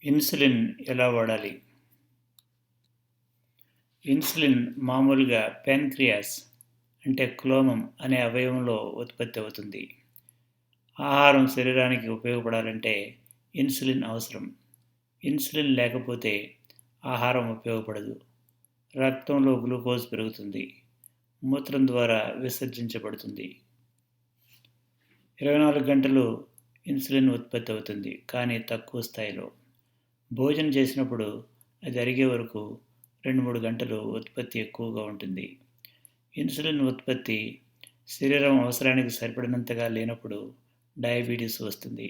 Insulin ఎలా వాడాలి? Insulin మామూలుగా ప్యాన్‌క్రియాస్ అంటే క్లోమం అనే అవయవంలో ఉత్పత్తి అవుతుంది. ఆహారం శరీరానికి ఉపయోగపడాలంటే ఇన్సులిన్ అవసరం. ఇన్సులిన్ లేకపోతే ఆహారం ఉపయోగపడదు. రక్తంలో గ్లూకోజ్ పెరుగుతుంది. మూత్రం ద్వారా విసర్జించబడుతుంది. 24 గంటలు ఇన్సులిన్ ఉత్పత్తి అవుతుంది, కానీ తక్కువ స్థాయిలో. భోజనం చేసినప్పుడు అది అరిగే వరకు 2-3 గంటలు ఉత్పత్తి ఎక్కువగా ఉంటుంది. ఇన్సులిన్ ఉత్పత్తి శరీరం అవసరానికి సరిపడినంతగా లేనప్పుడు డయాబెటీస్ వస్తుంది.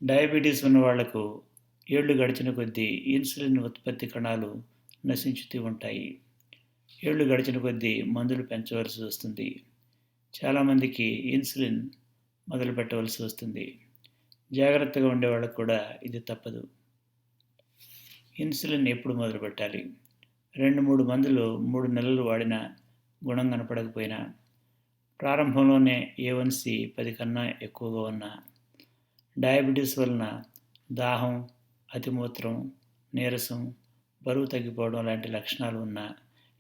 డయాబెటీస్ ఉన్న వాళ్లకు ఏళ్లు గడిచిన కొద్దీ ఇన్సులిన్ ఉత్పత్తి కణాలు నశించుతూ ఉంటాయి. ఏళ్లు గడిచిన కొద్దీ మందులు పెంచవలసి వస్తుంది. చాలామందికి ఇన్సులిన్ మొదలు పెట్టవలసి వస్తుంది. జాగ్రత్తగా ఉండేవాళ్ళకు కూడా ఇది తప్పదు. ఇన్సులిన్ ఎప్పుడు మొదలుపెట్టాలి? 2-3 మందులు 3 నెలలు వాడినా గుణం కనపడకపోయినా, ప్రారంభంలోనే A1C 10 కన్నా ఎక్కువగా ఉన్నా, డయాబెటీస్ వలన దాహం, అతిమూత్రం, నీరసం, బరువు తగ్గిపోవడం లాంటి లక్షణాలు ఉన్న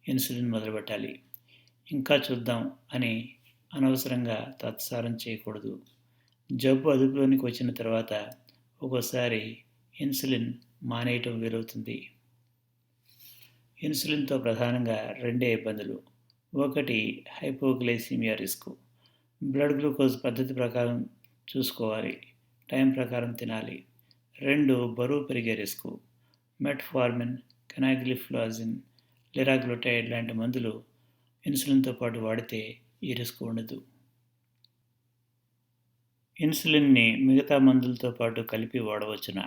ఇన్సులిన్ మొదలుపెట్టాలి. ఇంకా చూద్దాం అని అనవసరంగా తాత్సారం చేయకూడదు. జబ్బు అదుపులోనికి వచ్చిన తర్వాత ఒక్కోసారి ఇన్సులిన్ మానేయటం వీలవుతుంది. ఇన్సులిన్తో ప్రధానంగా 2 ఇబ్బందులు. ఒకటి హైపోగ్లైసీమియా రిస్క్. బ్లడ్ గ్లూకోజ్ పద్ధతి ప్రకారం చూసుకోవాలి, టైం ప్రకారం తినాలి. 2 బరువు పెరిగే రిస్క్. మెట్ఫార్మిన్, కెనాగ్లిఫ్లాజిన్, లిరాగ్లుటైడ్ లాంటి మందులు ఇన్సులిన్తో పాటు వాడితే ఈ రిస్క్ ఉండదు. ఇన్సులిన్ని మిగతా మందులతో పాటు కలిపి వాడవచ్చునా?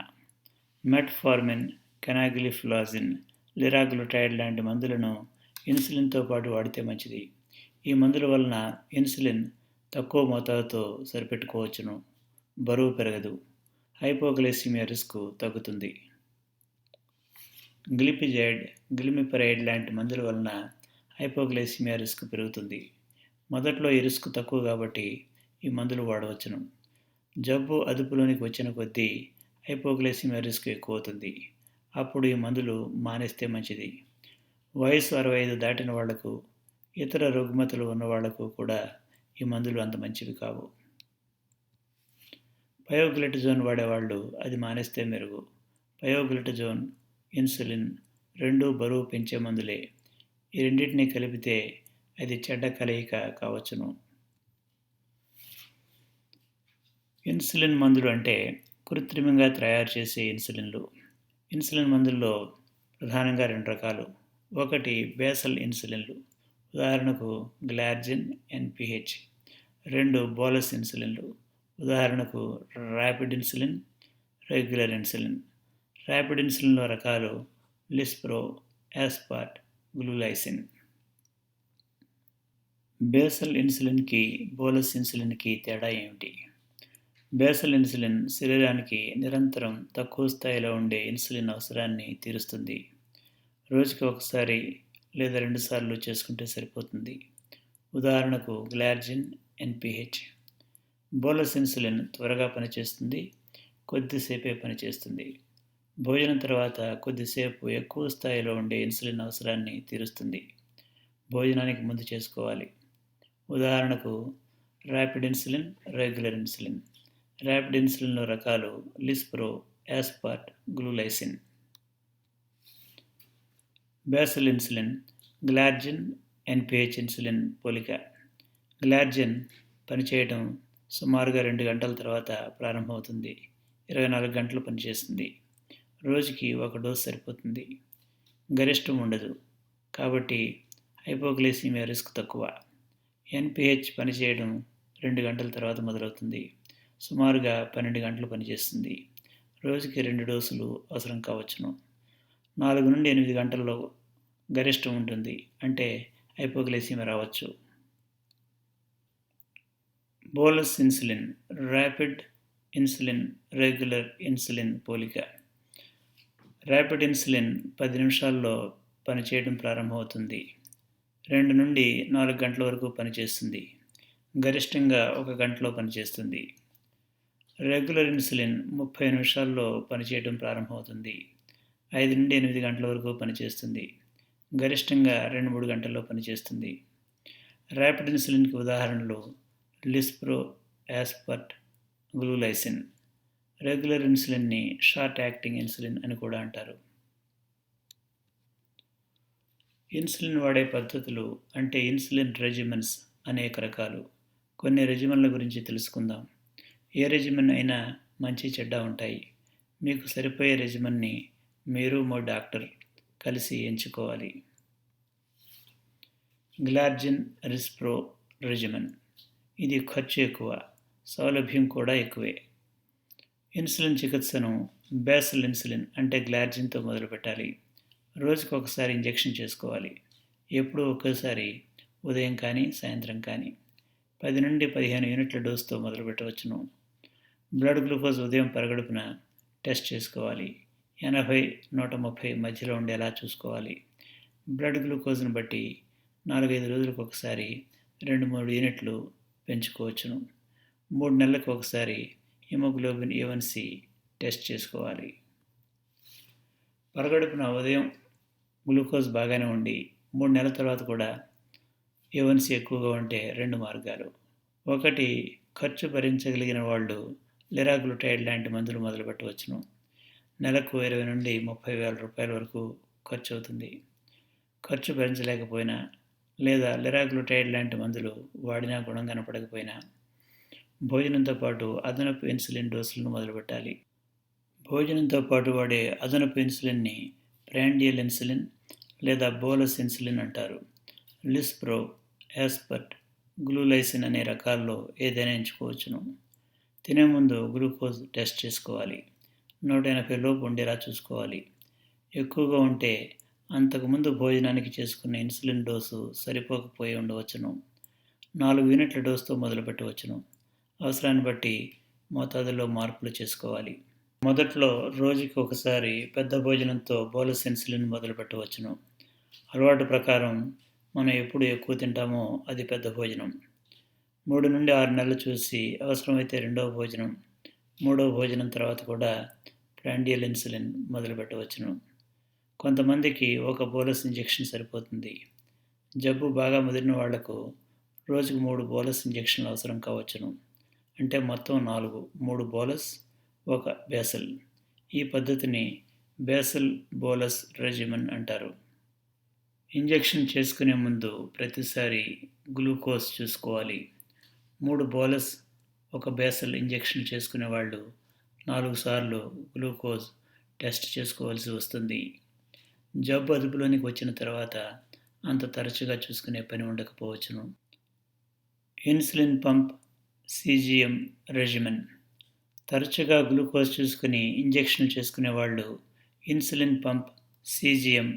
మెట్ఫార్మిన్, కెనాగ్లిఫ్లాజిన్, లిరాగ్లుటైడ్ లాంటి మందులను ఇన్సులిన్తో పాటు వాడితే మంచిది. ఈ మందుల వలన ఇన్సులిన్ తక్కువ మోతాదుతో సరిపెట్టుకోవచ్చును, బరువు పెరగదు, హైపోగ్లైసీమియా రిస్క్ తగ్గుతుంది. గ్లిపిజైడ్, గ్లిమిపరైడ్ లాంటి మందుల వలన హైపోగ్లైసీమియా రిస్క్ పెరుగుతుంది. మొదట్లో ఈ రిస్క్ తక్కువ కాబట్టి ఈ మందులు వాడవచ్చును. జబ్బు అదుపులోనికి వచ్చిన కొద్దీ హైపోగ్లైసీమియా రిస్క్ ఎక్కువ అవుతుంది. అప్పుడు ఈ మందులు మానేస్తే మంచిది. వయసు 65 దాటిన వాళ్లకు, ఇతర రుగ్మతలు ఉన్న వాళ్లకు కూడా ఈ మందులు అంత మంచివి కావు. పయోగ్లిటజోన్ వాడేవాళ్ళు అది మానేస్తే మెరుగు. పయోగ్లిటజోన్, ఇన్సులిన్ 2 బరువు పెంచే మందులే. ఈ రెండింటినీ కలిపితే అది చెడ్డ కలయిక కావచ్చును. ఇన్సులిన్ మందులు అంటే కృత్రిమంగా తయారు చేసే ఇన్సులిన్లు. ఇన్సులిన్ మందుల్లో ప్రధానంగా 2 రకాలు. ఒకటి బేసల్ ఇన్సులిన్లు, ఉదాహరణకు గ్లార్జిన్, NPH. 2 బోలస్ ఇన్సులిన్లు, ఉదాహరణకు rapid insulin, regular insulin. Rapid ఇన్సులిన్లో రకాలు లిస్ప్రో, యాస్పార్ట్, గ్లూలైసిన్. బేసల్ ఇన్సులిన్కి బోలస్ ఇన్సులిన్కి తేడా ఏమిటి? బేసల్ ఇన్సులిన్ శరీరానికి నిరంతరం తక్కువ స్థాయిలో ఉండే ఇన్సులిన్ అవసరాన్ని తీరుస్తుంది. రోజుకి ఒకసారి లేదా 2 సార్లు చేసుకుంటే సరిపోతుంది. ఉదాహరణకు గ్లార్జిన్, NPH. బోలస్ ఇన్సులిన్ త్వరగా పనిచేస్తుంది, కొద్దిసేపే పనిచేస్తుంది. భోజనం తర్వాత కొద్దిసేపు ఎక్కువ స్థాయిలో ఉండే ఇన్సులిన్ అవసరాన్ని తీరుస్తుంది. భోజనానికి ముందు చేసుకోవాలి. ఉదాహరణకు rapid insulin, regular insulin. Rapid ఇన్సులిన్లో రకాలు lispro, aspart, glulisine. Basal insulin, glargine, NPH insulin పోలిక. గ్లార్జిన్ పనిచేయడం సుమారుగా 2 గంటల తర్వాత ప్రారంభమవుతుంది. 24 గంటలు పనిచేస్తుంది. రోజుకి 1 డోసు సరిపోతుంది. గరిష్టం ఉండదు, కాబట్టి హైపోగ్లైసీమియా రిస్క్ తక్కువ. NPH పనిచేయడం 2 గంటల తర్వాత మొదలవుతుంది. సుమారుగా 12 గంటలు పనిచేస్తుంది. రోజుకి 2 డోసులు అవసరం కావచ్చును. 4 నుండి 8 గంటల్లో గరిష్టం ఉంటుంది, అంటే హైపోగ్లైసీమియా రావచ్చు. Bolus insulin, rapid insulin, regular insulin పోలిక. ర్యాపిడ్ ఇన్సులిన్ 10 నిమిషాల్లో పనిచేయడం ప్రారంభమవుతుంది. 2 నుండి 4 గంటల వరకు పనిచేస్తుంది. గరిష్టంగా 1 గంటలో పనిచేస్తుంది. రెగ్యులర్ ఇన్సులిన్ 30 నిమిషాల్లో పనిచేయడం ప్రారంభమవుతుంది. 5 నుండి 8 గంటల వరకు పనిచేస్తుంది. గరిష్టంగా 2-3 గంటల్లో పనిచేస్తుంది. ర్యాపిడ్ ఇన్సులిన్కి ఉదాహరణలు లిస్ప్రో, యాస్పర్ట్, గ్లూలైసిన్. రెగ్యులర్ ఇన్సులిన్ని షార్ట్ యాక్టింగ్ ఇన్సులిన్ అని కూడా అంటారు. ఇన్సులిన్ వాడే పద్ధతులు అంటే ఇన్సులిన్ రెజిమెన్స్ అనేక రకాలు. కొన్ని రెజిమెన్ల గురించి తెలుసుకుందాం. ఏ రెజిమెన్ అయినా మంచి చెడ్డ ఉంటాయి. మీకు సరిపోయే రెజిమెన్ని మీరు మీ డాక్టర్ కలిసి ఎంచుకోవాలి. Glargine lispro regimen. ఇది ఖర్చు ఎక్కువ, సౌలభ్యం కూడా ఎక్కువే. ఇన్సులిన్ చికిత్సను బేసల్ ఇన్సులిన్ అంటే గ్లార్జిన్తో మొదలుపెట్టాలి. రోజుకు ఒకసారి ఇంజెక్షన్ చేసుకోవాలి. ఎప్పుడూ ఒకేసారి ఉదయం కానీ సాయంత్రం కానీ. 10 నుండి 15 యూనిట్ల డోసుతో మొదలుపెట్టవచ్చును. బ్లడ్ గ్లూకోజ్ ఉదయం పరగడుపున టెస్ట్ చేసుకోవాలి. 80-130 మధ్యలో ఉండేలా చూసుకోవాలి. బ్లడ్ గ్లూకోజ్ను బట్టి 4-5 రోజులకు ఒకసారి 2-3 యూనిట్లు పెంచుకోవచ్చును. 3 నెలలకు ఒకసారి హిమోగ్లోబిన్ A1C టెస్ట్ చేసుకోవాలి. పరగడుపున ఉదయం గ్లూకోజ్ బాగానే ఉండి 3 నెలల తర్వాత కూడా A1C ఎక్కువగా ఉంటే 2 మార్గాలు. ఒకటి, ఖర్చు భరించగలిగిన వాళ్ళు లిరాగ్లుటైడ్ లాంటి మందులు మొదలుపెట్టవచ్చును. నెలకు 20 నుండి 30 వేల రూపాయల వరకు ఖర్చు అవుతుంది. ఖర్చు భరించలేకపోయినా లేదా లిరాగ్లుటైడ్ లాంటి మందులు వాడినా గుణం కనపడకపోయినా భోజనంతో పాటు అదనపు ఇన్సులిన్ డోసులను మొదలుపెట్టాలి. భోజనంతో పాటు వాడే అదనపు ఇన్సులిన్ని ప్రాండియల్ ఇన్సులిన్ లేదా బోలస్ ఇన్సులిన్ అంటారు. లిస్ప్రో, యాస్పర్ట్, గ్లూలైసిన్ అనే రకాల్లో ఏదైనా ఎంచుకోవచ్చును. తినే ముందు గ్లూకోజ్ టెస్ట్ చేసుకోవాలి. 180 లోపు ఉండేలా చూసుకోవాలి. ఎక్కువగా ఉంటే అంతకుముందు భోజనానికి చేసుకున్న ఇన్సులిన్ డోసు సరిపోకపోయి ఉండవచ్చును. 4 యూనిట్ల డోసుతో మొదలుపెట్టవచ్చును. అవసరాన్ని బట్టి మోతాదులో మార్పులు చేసుకోవాలి. మొదట్లో రోజుకి ఒకసారి పెద్ద భోజనంతో బోలస్ ఇన్సులిన్ మొదలుపెట్టవచ్చును. అలవాటు ప్రకారం మనం ఎప్పుడు ఎక్కువ తింటామో అది పెద్ద భోజనం. 3 నుండి 6 నెలలు చూసి అవసరమైతే రెండవ భోజనం, మూడవ భోజనం తర్వాత కూడా ప్రాండియల్ ఇన్సులిన్ మొదలుపెట్టవచ్చును. కొంతమందికి ఒక బోలస్ ఇంజెక్షన్ సరిపోతుంది. జబ్బు బాగా ముదిరిన వాళ్లకు రోజుకు 3 బోలస్ ఇంజెక్షన్లు అవసరం కావచ్చును. అంటే మొత్తం 4, 3 బోలస్, 1 బేసల్. ఈ పద్ధతిని బేసల్ బోలస్ రెజిమెన్ అంటారు. ఇంజెక్షన్ చేసుకునే ముందు ప్రతిసారి గ్లూకోజ్ చూసుకోవాలి. 3 బోలస్, 1 బేసల్ ఇంజెక్షన్ చేసుకునే వాళ్ళు 4 సార్లు గ్లూకోజ్ టెస్ట్ చేసుకోవాల్సి వస్తుంది. జబ్బు అదుపులోనికి వచ్చిన తర్వాత అంత తరచుగా చూసుకునే పని ఉండకపోవచ్చును. Insulin pump CGM regimen. తరచుగా గ్లూకోజ్ చూసుకుని ఇంజెక్షన్లు చేసుకునే వాళ్ళు ఇన్సులిన్ పంప్ CGM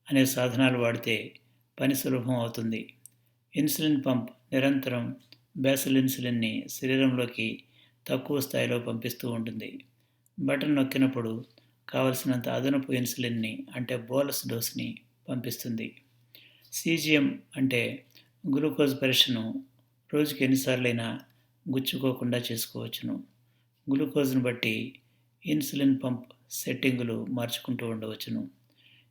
అనే సాధనాలు వాడితే పని సులభం అవుతుంది. ఇన్సులిన్ పంప్ నిరంతరం బేసల్ ఇన్సులిన్ని శరీరంలోకి తక్కువ స్థాయిలో పంపిస్తూ ఉంటుంది. బటన్ నొక్కినప్పుడు కావలసినంత అదనపు ఇన్సులిన్ని అంటే బోలస్ డోస్ని పంపిస్తుంది. CGM అంటే గ్లూకోజ్ పరీక్షను రోజుకి ఎన్నిసార్లైనా గుచ్చుకోకుండా చేసుకోవచ్చును. గ్లూకోజ్ను బట్టి ఇన్సులిన్ పంప్ సెట్టింగులు మార్చుకుంటూ ఉండవచ్చును.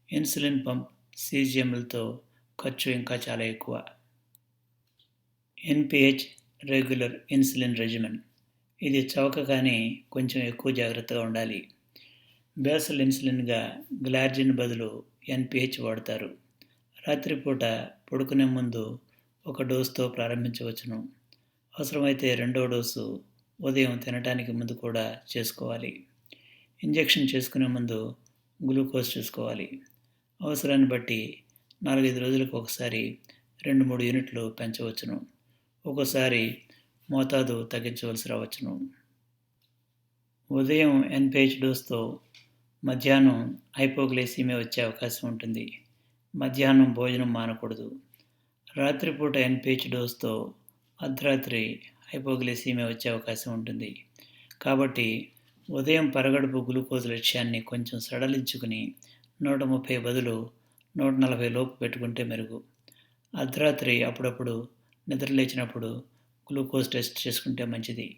ఇన్సులిన్ పంప్ CGMలతో ఖర్చు ఇంకా చాలా ఎక్కువ. NPH regular insulin regimen. ఇది చవక కానీ కొంచెం ఎక్కువ జాగ్రత్తగా ఉండాలి. బేసల్ ఇన్సులిన్గా గ్లార్జిన్ బదులు NPH వాడతారు. రాత్రిపూట పడుకునే ముందు 1 డోసుతో ప్రారంభించవచ్చును. అవసరమైతే రెండో డోసు ఉదయం తినడానికి ముందు కూడా చేసుకోవాలి. ఇంజెక్షన్ చేసుకునే ముందు గ్లూకోజ్ చూసుకోవాలి. అవసరాన్ని బట్టి 4-5 రోజులకు ఒకసారి 2-3 యూనిట్లు పెంచవచ్చును. ఒక్కోసారి మోతాదు తగ్గించవలసి రావచ్చును. ఉదయం NPH డోసుతో మధ్యాహ్నం హైపోగ్లైసీమియా వచ్చే అవకాశం ఉంటుంది. మధ్యాహ్నం భోజనం మానకూడదు. రాత్రిపూట NPH డోసుతో అర్ధరాత్రి హైపోగ్లైసీమియా వచ్చే అవకాశం ఉంటుంది. కాబట్టి ఉదయం పరగడుపు గ్లూకోజ్ లక్ష్యాన్ని కొంచెం సడలించుకుని 130 బదులు 140 లోపు పెట్టుకుంటే మెరుగు. అర్ధరాత్రి అప్పుడప్పుడు నిద్రలేచినప్పుడు గ్లూకోజ్ టెస్ట్ చేసుకుంటే మంచిది.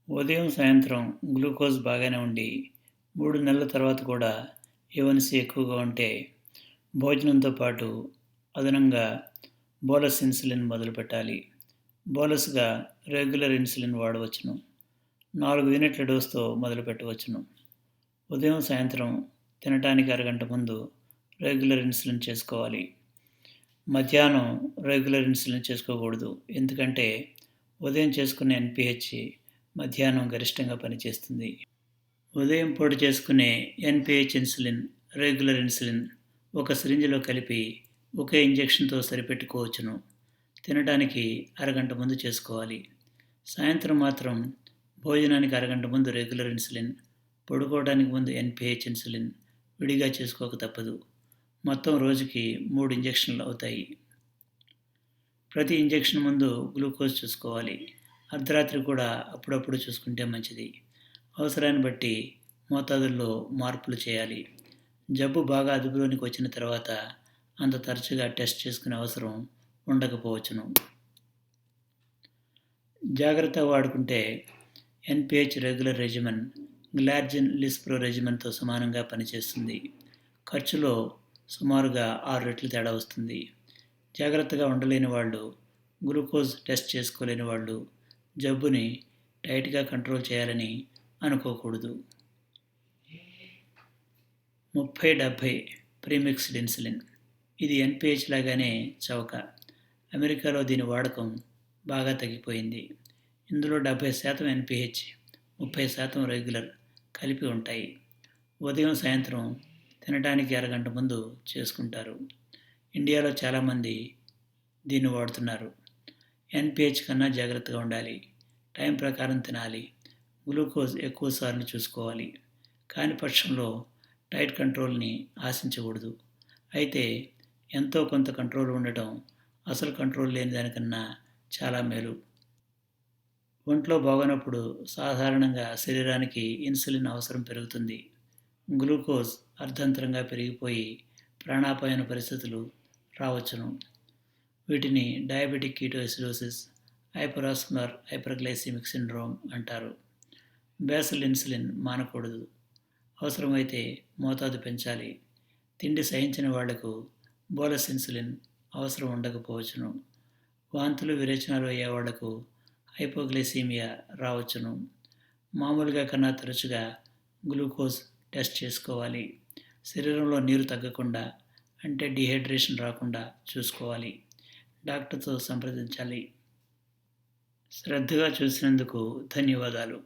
ఉదయం, సాయంత్రం గ్లూకోజ్ బాగానే ఉండి 3 నెలల తర్వాత కూడా A1C ఎక్కువగా ఉంటే భోజనంతో పాటు అదనంగా బోలస్ ఇన్సులిన్ మొదలుపెట్టాలి. బోలస్‌గా రెగ్యులర్ ఇన్సులిన్ వాడవచ్చును. 4 యూనిట్ల డోస్‌తో మొదలుపెట్టవచ్చును. ఉదయం, సాయంత్రం తినటానికి అరగంట ముందు రెగ్యులర్ ఇన్సులిన్ చేసుకోవాలి. మధ్యాహ్నం రెగ్యులర్ ఇన్సులిన్ చేసుకోకూడదు. ఎందుకంటే ఉదయం చేసుకునే ఎన్‌పీహెచ్ మధ్యాహ్నం గరిష్టంగా పనిచేస్తుంది. ఉదయం పూట చేసుకునే ఎన్‌పీహెచ్ ఇన్సులిన్, రెగ్యులర్ ఇన్సులిన్ ఒక సిరింజ్‌లో కలిపి ఒకే ఇంజెక్షన్‌తో సరిపెట్టుకోవచ్చును. తినడానికి అరగంట ముందు చేసుకోవాలి. సాయంత్రం మాత్రం భోజనానికి అరగంట ముందు రెగ్యులర్ ఇన్సులిన్, పడుకోవడానికి ముందు ఎన్‌పీహెచ్ ఇన్సులిన్ విడిగా చేసుకోక తప్పదు. మొత్తం రోజుకి 3 ఇంజెక్షన్లు అవుతాయి. ప్రతి ఇంజెక్షన్ ముందు గ్లూకోజ్ చూసుకోవాలి. అర్ధరాత్రి కూడా అప్పుడప్పుడు చూసుకుంటే మంచిది. అవసరాన్ని బట్టి మోతాదుల్లో మార్పులు చేయాలి. జబ్బు బాగా అదుపులోనికి వచ్చిన తర్వాత అంత తరచుగా టెస్ట్ చేసుకునే అవసరం ఉండకపోవచ్చును. జాగ్రత్తగా వాడుకుంటే ఎన్‌పీహెచ్ రెగ్యులర్ రెజిమెన్ గ్లార్జిన్ లిస్ప్రో రెజిమెన్తో సమానంగా పనిచేస్తుంది. ఖర్చులో సుమారుగా 6 రెట్లు తేడా వస్తుంది. జాగ్రత్తగా ఉండలేని వాళ్ళు, గ్లూకోజ్ టెస్ట్ చేసుకోలేని వాళ్ళు జబ్బుని టైట్‌గా కంట్రోల్ చేయాలని అనుకోకూడదు. 30-70 ప్రీమిక్స్డ్ ఇన్సులిన్. ఇది ఎన్‌పీహెచ్ లాగానే చవక. అమెరికాలో దీని వాడకం బాగా తగ్గిపోయింది. ఇందులో 70% ఎన్‌పీహెచ్, 30% రెగ్యులర్ కలిపి ఉంటాయి. ఉదయం, సాయంత్రం తినడానికి అరగంట ముందు చేసుకుంటారు. ఇండియాలో చాలామంది దీన్ని వాడుతున్నారు. ఎన్‌పీహెచ్ కన్నా జాగ్రత్తగా ఉండాలి. టైం ప్రకారం తినాలి. గ్లూకోజ్ ఎక్కువ సార్లు చూసుకోవాలి. కాని పక్షంలో డైట్ కంట్రోల్ని ఆశించకూడదు. అయితే ఎంతో కొంత కంట్రోల్ ఉండటం అసలు కంట్రోల్ లేని దానికన్నా చాలా మేలు. ఒంట్లో బాగోనప్పుడు సాధారణంగా శరీరానికి ఇన్సులిన్ అవసరం పెరుగుతుంది. గ్లూకోజ్ అర్ధంతరంగా పెరిగిపోయి ప్రాణాపాయన పరిస్థితులు రావచ్చును. వీటిని diabetic ketoacidosis, hyperosmolar hyperglycaemic syndrome అంటారు. బేసల్ ఇన్సులిన్ మానకూడదు. అవసరమైతే మోతాదు పెంచాలి. తిండి సహించని వాళ్లకు బోలస్ ఇన్సులిన్ అవసరం ఉండకపోవచ్చును. వాంతులు, విరేచనాలు అయ్యే వాళ్లకు హైపోగ్లైసీమియా రావచ్చును. మామూలుగా కన్నా తరచుగా గ్లూకోజ్ టెస్ట్ చేసుకోవాలి. శరీరంలో నీరు తగ్గకుండా, అంటే డీహైడ్రేషన్ రాకుండా చూసుకోవాలి. డాక్టర్తో సంప్రదించాలి. శ్రద్ధగా చూసినందుకు ధన్యవాదాలు.